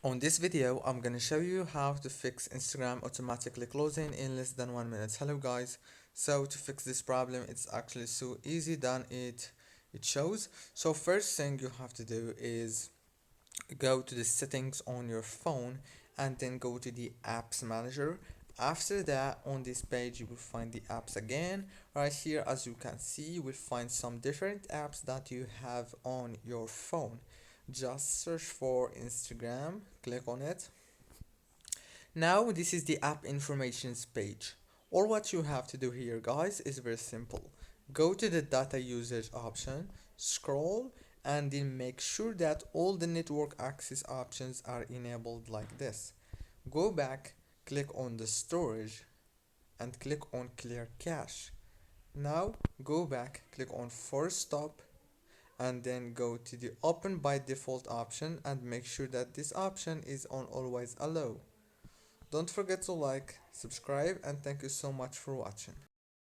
On this video, I'm gonna show you how to fix Instagram automatically closing in less than 1 minute. Hello guys. So to fix this problem, it's actually so easy than it shows. So first thing you have to do is go to the settings on your phone and then go to the apps manager. After that, on this page you will find the apps again. Right here, as you can see, you will find some different apps that you have on your phone. Just search for Instagram, click on it. Now this is the app informations page. All what you have to do here guys is very simple. Go to the data usage option, scroll, and then make sure that all the network access options are enabled like this. Go back, click on the storage, and click on clear cache. Now go back, click on force stop, and then go to the open by default option and make sure that this option is on always allow. Don't forget to like, subscribe, and thank you so much for watching.